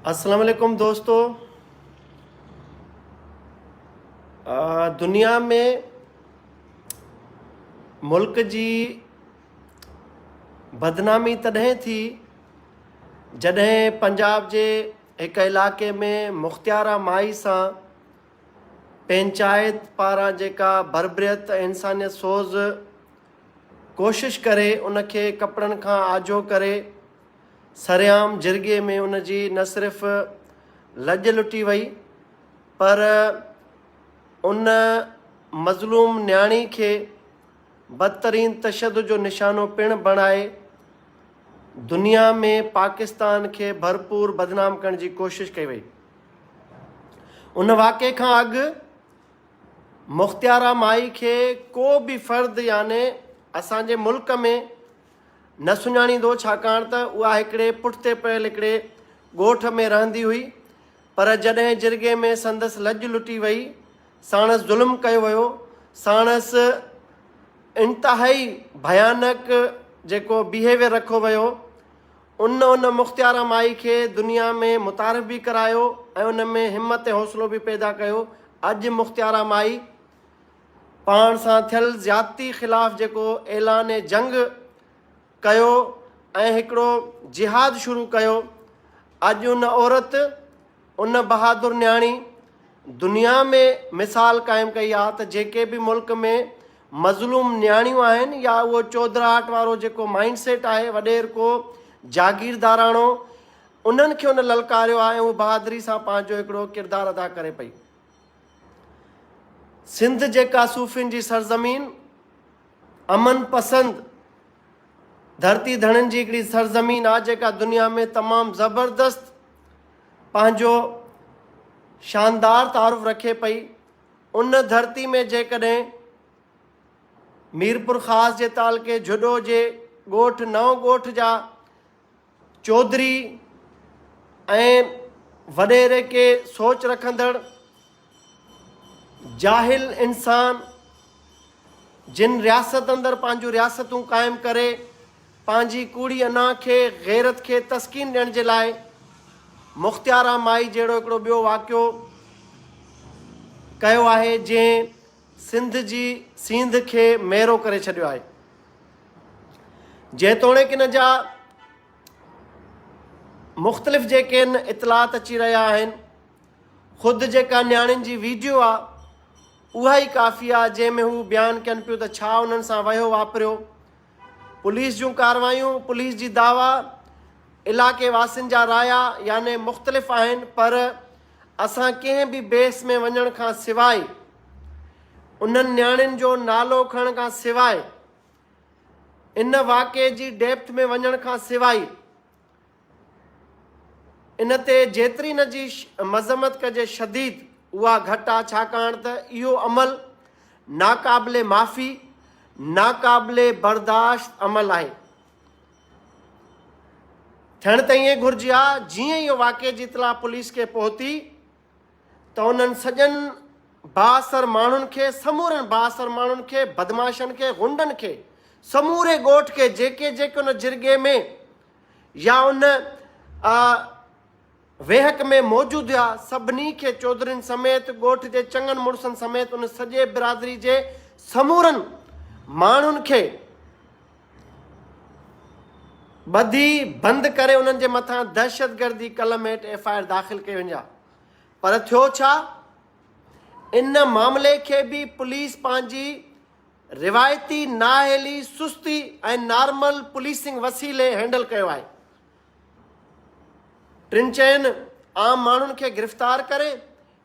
अस्सलाम वालेकुम दोस्तों। दुनिया में मुल्क जी बदनामी तॾहिं थी जॾहिं पंजाब जे हिक इलाइक़े में मुख्तियारा माई सां पंचायत पारां जेका बरबरियत इंसानियत सोज़ कोशिश करे उनखे कपिड़नि खां आजो करे सरेआम जिरगे में उनजी न सिर्फ़ लॼ लुटी वई पर उन मज़लूम न्याणी खे बदतरीन तशद्दुद जो निशानो पिणु बणाए दुनिया में पाकिस्तान के भरपूर बदनाम करण की कोशिश कई वई। उन वाक़े खां अॻु मुख्तियारा माई के को भी फ़र्द याने असांजे मुल्क में न सुञाणींदो, छाकाणि त उहा हिकिड़े पुठिते पियल हिकिड़े ॻोठ में रहंदी हुई। पर जॾहिं जिरगे में संदसि लॼ लुटी वई, साणसि ज़ुल्म कयो वियो, साणसि इंतिहाई भयानक जेको बिहेवियर रखो वियो, उन मुख्तियारा माई के दुनिया में मुतारिफ़ भी करायो ऐं उन में हिम्मत ऐं हौसलो भी पैदा कयो। अॼु मुख्तियारा माई पाण सां थियल ज़्यादती ख़िलाफ़ जेको ऐलान जंग कयो ऐं हिकिड़ो जिहाद शुरू कयो। अॼु उन औरत, उन बहादुर न्याणी दुनिया में मिसाल क़ाइमु कई आहे त जेके भी मुल्क में मज़लूम न्याणियूं आहिनि या उहो चौधराहट वारो जेको माइंड सेट आहे वॾेर को जागीरदाराणो, उन्हनि खे उन ललकारियो आहे ऐं उहो बहादुरी सां पंहिंजो हिकिड़ो किरदारु अदा करे पई। सिंध जेका सूफ़ियुनि जी सरज़मीन, अमन पसंद धरती धड़नि जी हिकिड़ी सरज़मीन आहे जेका दुनिया में तमामु ज़बरदस्त पंहिंजो शानदार तारुफ़ रखे पई। उन धरती में जेकॾहिं मीरपुर ख़ास जे तालके जुडो जे ॻोठ नओं ॻोठ जा चौधरी ऐं वॾेरे के सोच रखंदड़ जाहिल इंसान जिन रियासत अंदरि पंहिंजूं रियासतूं क़ाइमु करे पंहिंजी कूड़ी अना खे गैरत खे तस्कीन ॾियण जे लाइ मुख्तियारा माई जहिड़ो हिकिड़ो ॿियो वाक़ियो कयो आहे जंहिं सिंध जी सींध खे मेरो करे छॾियो आहे। जेतोणीकि इन जा मुख़्तलिफ़ जेके इतलात अची रहिया आहिनि, ख़ुदि जेका न्याणियुनि जी वीडियो आहे उहा ई काफ़ी आहे जंहिंमें हू बयानु कनि पियूं त छा उन्हनि सां वयो वापरियो। पुलिस जूं कार्रवायूं, पुलिस जी दावा, इलाइक़े वासियुनि जा राया याने मुख़्तलिफ़ आहिनि, पर असां कंहिं बि बेस में वञण खां सवाइ, उन्हनि न्याणियुनि जो नालो खणण खां सवाइ, इन वाक़े जी डेप्थ में वञण खां सवाइ, इन ते जेतिरी न जी मज़म्मत कजे शदीद उहा घटि आहे। छाकाणि त इहो अमल नाक़ाबिले माफ़ी, नाक़ाबिले बर्दाश्त अमल आहे। थियण त ईअं घुरिजे आहे, जीअं इहो वाक़े जी इतला पुलिस खे पहुती त उन्हनि सॼनि बाअसर माण्हुनि खे, समूरनि बाअसर माण्हुनि खे, बदमाशनि खे, गुंडनि खे, समूरे ॻोठ खे जेके जेके उन जिरगे में या उन वेहक में मौजूदु हुआ, सभिनी खे चौधरीनि समेत, ॻोठ जे चङनि मुड़ुसनि समेत, उन सॼे बिरादरी जे समूरनि माण्हुनि खे ॿधी बंदि करे उन्हनि जे मथां दहशतगर्दी कलम हेठि FIR दाख़िल कई वञे। पर थियो छा, इन मामले खे बि पुलिस पंहिंजी रिवायती नाअहली, सुस्ती ऐं नॉर्मल पुलिसिंग वसीले हैंडल कयो आहे। टिनि चइनि आम माण्हुनि खे गिरफ़्तार करे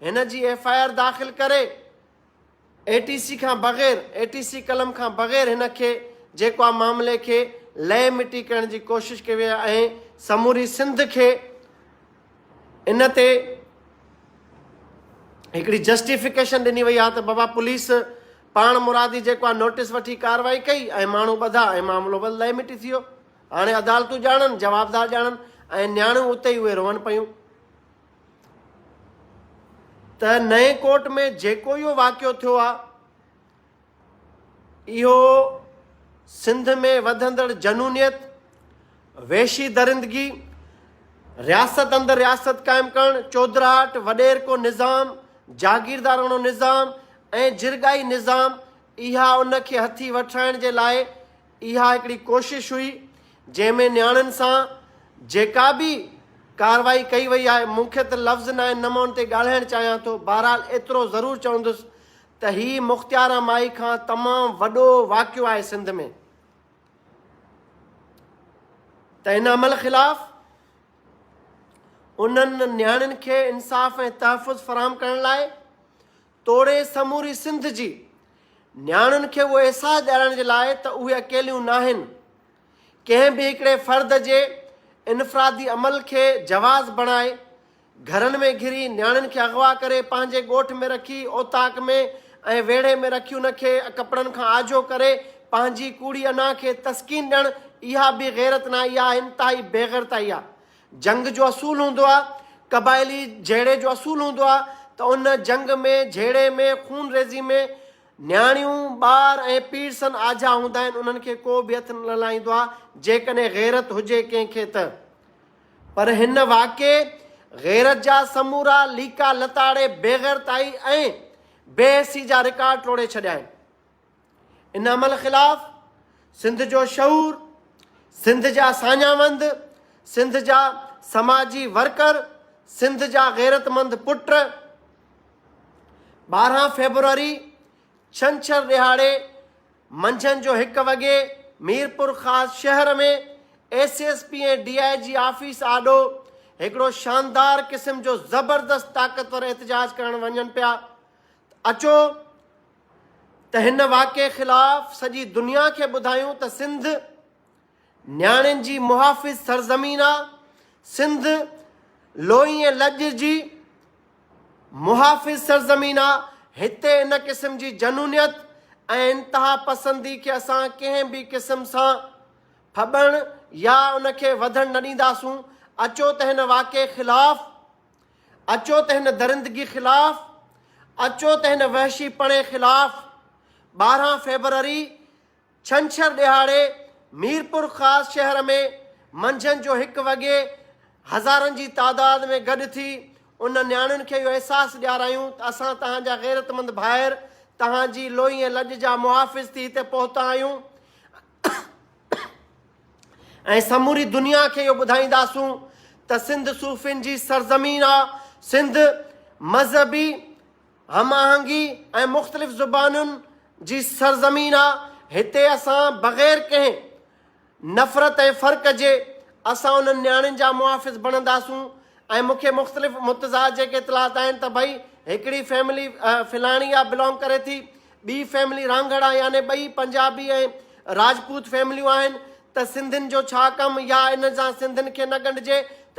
हिन जी FIR दाख़िल करे ATC खां बग़ैर, ATC कलम खां बग़ैर हिन खे जेको आहे मामले खे लह मिटी करण जी कोशिशि कई वई आहे ऐं समूरी सिंध खे इन ते हिकिड़ी जस्टिफिकेशन ॾिनी वई आहे त बाबा पुलिस पाण मुरादी जेको आहे नोटिस वठी कार्रवाई कई ऐं माण्हू ॿधा ऐं मामिलो बस लह मिटी थी वियो। हाणे अदालतूं ॼाणनि, जवाबदार ॼाणनि ऐं न्याणियूं उते ई उहे रोअनि पियूं। त नए कोर्ट में जेको इहो वाक़ियो थियो आहे, इहो सिंध में वधंदड़ जनूनियत, वेशी दरिंदगी रियासत अंदरि रियासत क़ाइमु करणु, चौधराहट वॾेर को निज़ाम, जागीरदाराणो निज़ाम ऐं जिरगाई निज़ाम, इहा उनखे हथी वठाइण जे लाइ इहा हिकिड़ी कोशिशि हुई, जंहिंमें नियाणियुनि सां जेका बि कार्रवाई कई वई आहे। मूंखे त लफ़्ज़ न आहिनि, न मां उन ते ॻाल्हाइणु चाहियां थो। बहरहाल एतिरो ज़रूरु चवंदुसि त हीउ मुख़्तियार माई खां तमामु वॾो वाक़ियो आहे सिंध में। त हिन अमल ख़िलाफ़ उन्हनि नियाणियुनि खे इंसाफ़ ऐं तहफ़ुज़ फ़राहम करण लाइ तोड़े समूरी सिंध जी नियाणियुनि खे उहो अहसासु ॾियारण जे लाइ त उहे अकेलियूं न आहिनि। कंहिं बि हिकिड़े फ़र्द जे इनफ़रादी अमल खे जवाज़ बणाए घरनि में घिरी नियाणियुनि खे अगवा करे पंहिंजे ॻोठ में रखी, ओताक में ऐं वेड़े में रखी उनखे कपिड़नि खां आजो करे पंहिंजी कूड़ी अना खे तस्कीन ॾियणु, इहा बि गैरत न आहे, इहा इंतिहाई बेग़ैरताई आहे। जंग जो असूल हूंदो आहे, क़बाइली जहिड़े जो असूल हूंदो आहे त उन जंग में, जहिड़े में, खून रेज़ी में नियाणियूं, ॿार ऐं पीर सन आजा हूंदा आहिनि, उन्हनि खे को बि हथु न लाहींदो आहे जेकॾहिं गैरत हुजे कंहिंखे त। पर हिन वाक़े गैरत जा समूरा लीका लताड़े बेग़ैरताई ऐं बेहसी जा रिकॉर्ड टोड़े छॾिया आहिनि। इन अमल ख़िलाफ़ सिंध जो शऊर, सिंध जा साञावंद, सिंध जा समाजी वर्कर, सिंध जा गैरतमंद पुट 12 फेब्रुआरी छंछरु ॾिहाड़े मंझंदि जो 1 वॻे मीरपुर ख़ासि शहर में SSP ऐं DIG ऑफिस आॾो हिकिड़ो शानदार क़िस्म जो ज़बरदस्त ताक़तवर एहतजाज करणु वञनि पिया। अचो त हिन वाक़े ख़िलाफ़ सॼी दुनिया खे ॿुधायूं त सिंध नियाणियुनि जी मुहाफ़िज़ सरज़मीन आहे, सिंध लोई ऐं लॼ जी मुहाफ़िज़ सरज़मीन आहे। हिते इन क़िस्म जी जनूनियत ऐं इंतिहा पसंदी खे असां कंहिं बि क़िस्म सां फॿणु या उनखे वधणु न ॾींदासूं। अचो त हिन वाक़े ख़िलाफ़, अचो त हिन दरिंदगी ख़िलाफ़, अचो त हिन वहशीपणे ख़िलाफ़ 12 फेब्रुआरी छंछरु ॾिहाड़े मीरपुर ख़ासि शहर में मंझंदि जो 1 वॻे हज़ारनि जी तादाद में गॾु थी उन नियाणियुनि खे इहो अहसासु ॾियारायूं त असां तव्हांजा गैरतमंद भाइर, तव्हांजी लोई ऐं लॼ जा मुहाफ़िज़ थी हिते पहुता आहियूं ऐं समूरी दुनिया खे इहो ॿुधाईंदासूं त सिंध सूफ़ियुनि जी सरज़मीन आहे, सिंध मज़हबी हम-आहंगी ऐं मुख़्तलिफ़ ज़ुबानुनि जी सरज़मीन आहे। हिते असां बग़ैर कंहिं नफ़रत ऐं फ़र्क़ जे असां उन्हनि नियाणियुनि जा मुहाफ़िज़ बणंदासूं। ऐं मूंखे मुख़्तलिफ़ मुतज़ाद जेके इतलात आहिनि त भई हिकिड़ी फैमिली फिलाणी आहे बिलोंग करे थी, ॿी फैमिली रांगड़ आहे, यानी ॿई पंजाबी ऐं राजपूत फैमिलियूं आहिनि, त सिंधियुनि जो छा कमु या इन सां सिंधियुनि खे न ॻंढिजे। त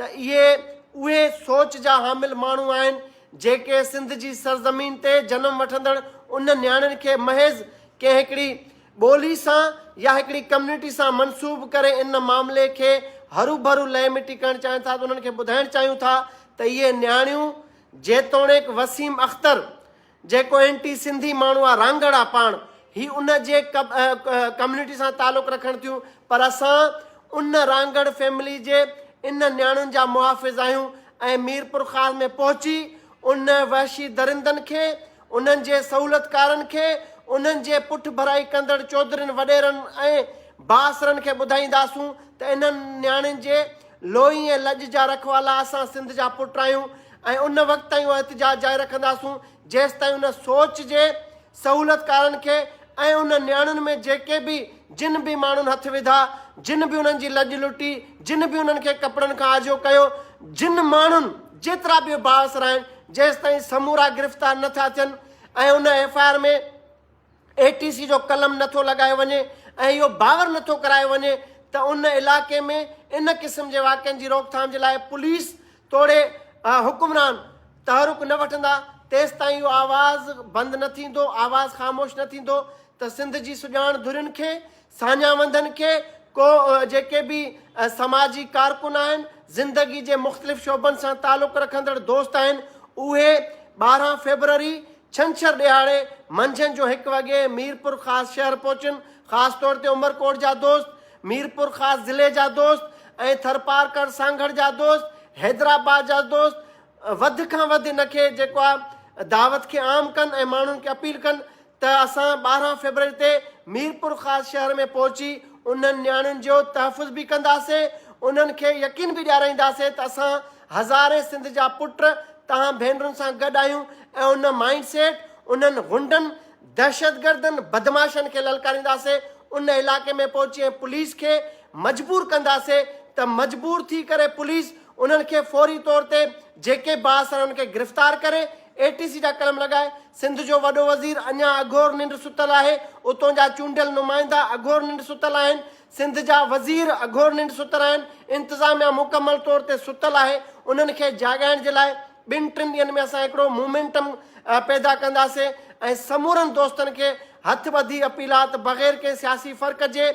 उहे सोच जा हामिल माण्हू आहिनि जेके सिंध जी सरज़मीन ते जनमु वठंदड़ उन नियाणियुनि खे महज़ कंहिं हिकिड़ी ॿोली सां या हिकिड़ी कम्यूनिटी सां मनसूब करे इन मामले खे हरू भरू लहे मिटी करणु चाहिनि था। त उन्हनि खे ॿुधाइणु चाहियूं था त इहे नियाणियूं जेतोणीकि वसीम अख़्तर जेको एंटी सिंधी माण्हू आहे, रांगड़ आहे पाण, ही उन जे कम्यूनिटी सां तालुक़ु रखनि थियूं, पर असां उन रांगड़ फैमिली जे इन नियाणियुनि जा मुहाफ़िज़ आहियूं ऐं मीरपुर ख़ासि में पहुची उन वहशी दरिंदनि खे, उन्हनि जे सहूलियतकारनि खे, उन्हनि जे पुठि भराई कंदड़ चौधरियुनि वॾेरनि ऐं बासरनि खे ॿुधाईंदासूं त इन्हनि नियाणियुनि जे लोई ऐं लॼ जा रखवाला असां सिंध जा पुट आहियूं ऐं उन वक़्त ताईं उहो एहतिजाज जारी रखंदासूं जेसि ताईं उन सोच जे सहूलियतकारनि खे ऐं उन नियाणियुनि में जेके बि जिन बि माण्हुनि हथु विधा, जिन बि उन्हनि जी लॼ लुटी, जिन बि उन्हनि खे कपिड़नि खां आजो कयो, जिन माण्हुनि जेतिरा बि बासर आहिनि, जेसि ताईं समूरा गिरफ़्तार नथा थियनि ऐं उन FIR में ATC जो कलम नथो लॻायो वञे ऐं इहो बावर नथो करायो वञे त उन इलाइक़े में इन क़िस्म जे वाक़िअनि जी रोकथाम जे लाइ पुलिस तोड़े हुकुमरान तहरुक न वठंदा, तेसि ताईं इहो आवाज़ बंदि न थींदो, आवाज़ ख़ामोश न थींदो। त सिंध जी सुञाण धुरियुनि खे, साञावंदनि खे, को जेके बि समाजी कारकुन आहिनि, ज़िंदगी जे मुख़्तलिफ़ शोबनि सां तालुक़ु रखंदड़ दोस्त आहिनि, उहे 12 फेब्रुआरी छंछरु ॾिहाड़े मंझंदि जो 1 वॻे मीरपुर ख़ासि शहर पहुचनि। ख़ासि तौर ते उमरकोट जा दोस्त, मीरपुर ख़ासि ज़िले जा दोस्त ऐं थरपारकर सांगड़ जा दोस्त हैदराबाद जा दोस्त वधि खां वधि हिनखे जेको आहे दावत खे आम कनि ऐं माण्हुनि खे अपील कनि त असां 12 फरवरी ते मीरपुर ख़ासि शहर में पहुची उन्हनि नियाणियुनि जो तहफ़ुज़ बि कंदासीं, उन्हनि खे यकीन बि ॾियाराईंदासीं त असां हज़ारे सिंध जा पुट तव्हां भेनरुनि सां गॾु आहियूं ऐं उन माइंड सेट उन्हनि गुंडनि दहशतगर्दनि बदमाशनि खे ललकारींदासीं। उन इलाइक़े में पहुची ऐं पुलिस खे मजबूर कंदासीं त मजबूर थी करे पुलिस उन्हनि खे फौरी तौर ते जेके बास आहिनि उनखे गिरफ़्तार करे ATC जा कलम लॻाए। सिंध जो वॾो वज़ीर अञा अघोर निंड सुतल आहे, उतां जा चूंडियल नुमाइंदा अघोर निंड सुतल आहिनि, सिंध जा वज़ीर अघोर निंड सुतल आहिनि, इंतिज़ामिया मुकमल तौर ते सुतल आहे। उन्हनि खे जाॻाइण जे लाइ 2-3 ॾींहंनि में असां हिकिड़ो मोमेंटम पैदा कंदासीं ऐं समूरनि दोस्तनि खे हथ ॿधी अपील आहे त बग़ैर कंहिं सियासी फ़र्क़ जे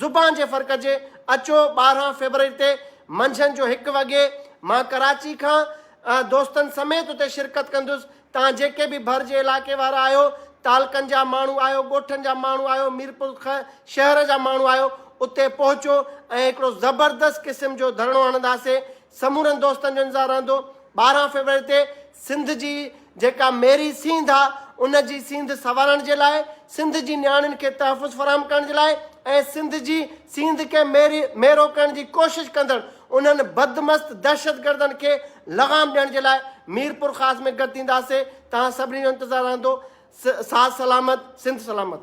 ज़ुबान जे फ़र्क़ जे अचो 12 फरवरी ते मंझंदि जो 1 वॻे मां कराची खां दोस्तनि समेत उते शिरकत कंदुसि। तव्हां जेके बि भर जे इलाइक़े वारा आहियो, तालकनि जा माण्हू आहियो, ॻोठनि जा माण्हू आहियो, मीरपुर शहर जा माण्हू आहियो, उते पहुचो ऐं हिकिड़ो ज़बरदस्त क़िस्म जो धरणो हणंदासीं। समूरनि दोस्तनि जो इंतज़ारु रहंदो। 12 फरवरी ते सिंध जी जेका मेरी सींध आहे उन जी सींध संवारण जे लाइ, सिंध जी नियाणियुनि खे तहफ़ुज़ फ़राहम करण जे लाइ ऐं सिंध जी सींध खे मेरो करण जी कोशिशि कंदड़ उन्हनि बदमस्त दहशतगर्दनि खे लगाम ॾियण जे लाइ मीरपुर ख़ासि में गॾु थींदासीं। तव्हां सभिनी जो इंतज़ारु रहंदो। साथ सलामत, सिंध सलामत।